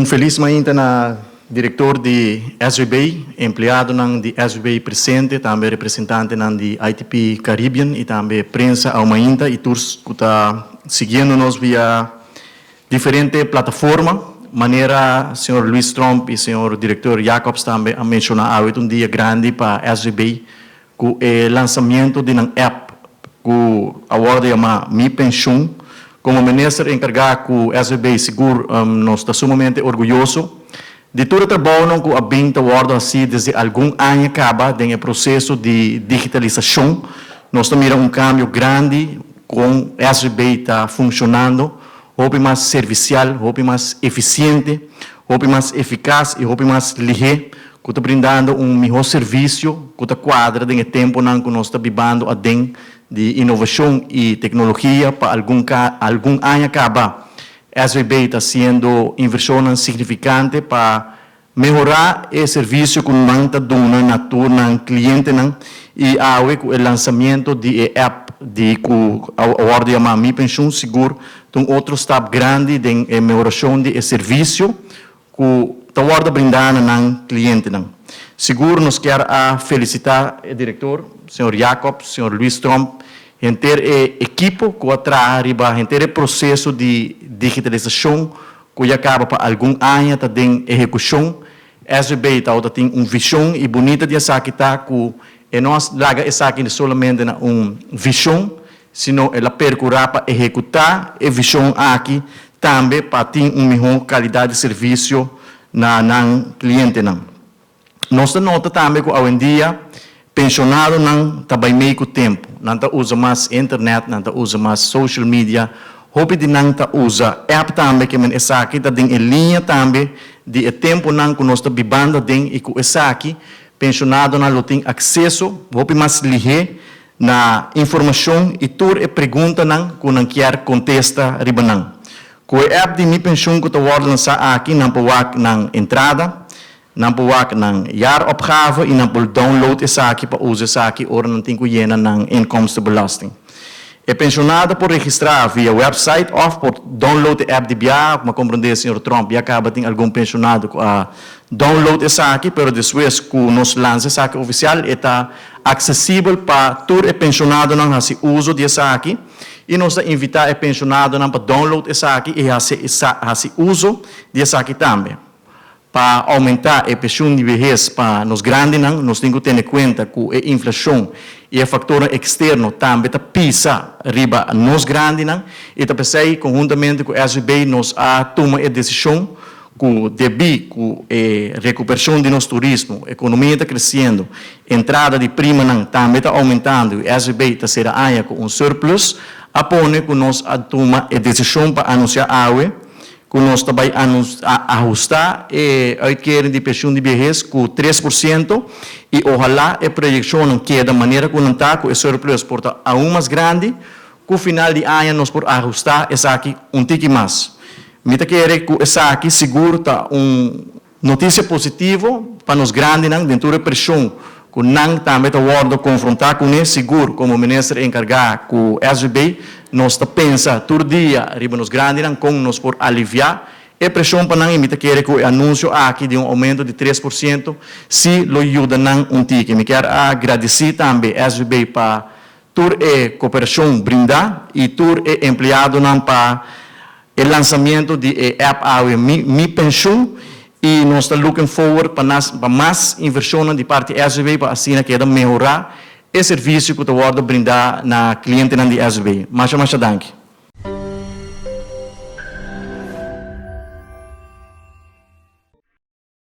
Feliz manhã na diretor de SGB, empregado de SGB presente, também representante de ITP Caribbean e também prensa ao manhã e todos que está seguindo-nos via diferente plataforma. Maneira, senhor Luiz Trump e senhor diretor Jacobs também a mencionar um dia grande para SGB com o lançamento de uma app que agora chama Mi Pension. Como ministro encarregado com o SGB Seguro, nós estamos sumamente orgulhosos de todo o trabalho que a Binta Ward assim desde algum ano acaba no processo de digitalização. Nós estamos vendo cambio grande com o SGB está funcionando, houve mais servicial, houve mais eficiente, houve mais eficaz e houve mais ligeiro, que está brindando melhor serviço, que está quadra no tempo que nós estamos vivendo dentro de inovação e tecnologia para algum ano acaba. A SGB está sendo inversão significante para melhorar o serviço que nós estamos dando na turma cliente e com o lançamento de app de a ordem chama Mi Pension Seguro, outro step grande de melhoração de serviço que está brindando na cliente. Seguro nos quer felicitar o diretor, senhor Jacob, senhor Luiz Trump, inteiro equipo que atrás inteiro processo de digitalização que acaba para algum ano está em execução. A SGB tem uma visão e bonita de essa que está que nós laga essa aqui somente uma visão, senão ela percorrer para executar a visão aqui também para ter uma melhor qualidade de serviço na cliente. Nós nota também que hoje em dia pensionado não trabalha meio tempo, não usa mais internet, não usa mais social media, houve de não usa app também que essa aqui está em linha também de tempo não que nós estamos vivendo e que essa aqui pensionado não tem acesso, houve mais ligeiro na informação e toda a pergunta não que não quer contestar riba não. Com a app de Mi Pension que está lançado aqui não pode na entrada, não pode na jaaropgave e não pode download essa aqui para usar essa aqui ou não tem que llenar na inkomstenbelasting. É pensionado por registrar via website ou por download a app de BIA, como compreender o senhor Trump, e acaba tem algum pensionado que download essa aqui, mas depois que nós lançamos essa aqui oficial, está acessível para todo pensionado não fazer uso dessa aqui, e nós invitar o pensionado não para download essa aqui e fazer uso dessa aqui também. Para aumentar a pensão de vejez para nos grandes, nós temos que ter em conta que a inflação e o fator externo também pisa riba nos grandes, e também conjuntamente com a SGB nós toma a decisão que devido à recuperação de nosso turismo, a economia está crescendo, a entrada de prima também está aumentando, a SGB está sendo com surplus, apone que nós toma a decisão para anunciar que nós também ajustar a adquisição de pensão de vejez com 3% e ojalá a projeção que da maneira que não está com o surplus porta aún mais grande, que no final de ano nós podemos ajustar essa aqui tique mais. Me quero que essa aqui seguro está notícia positiva para os grandes dentro da pressão que não também está confrontar com esse seguro como ministro encarregado com o SGB. Nós pensamos todo dia, riba nos grandes, como nós podemos aliviar a pressão para não imitar que o anúncio aqui de aumento de 3%, se lo ajuda não tique. Me quero agradecer também a SGB para toda a cooperação brindar e todo o empregado para o lançamento de app Mi Pension e nós estamos looking forward para mais inversão de parte da SGB para assim que melhorar o serviço que o Ward brindar na cliente da SGB. Mas danke.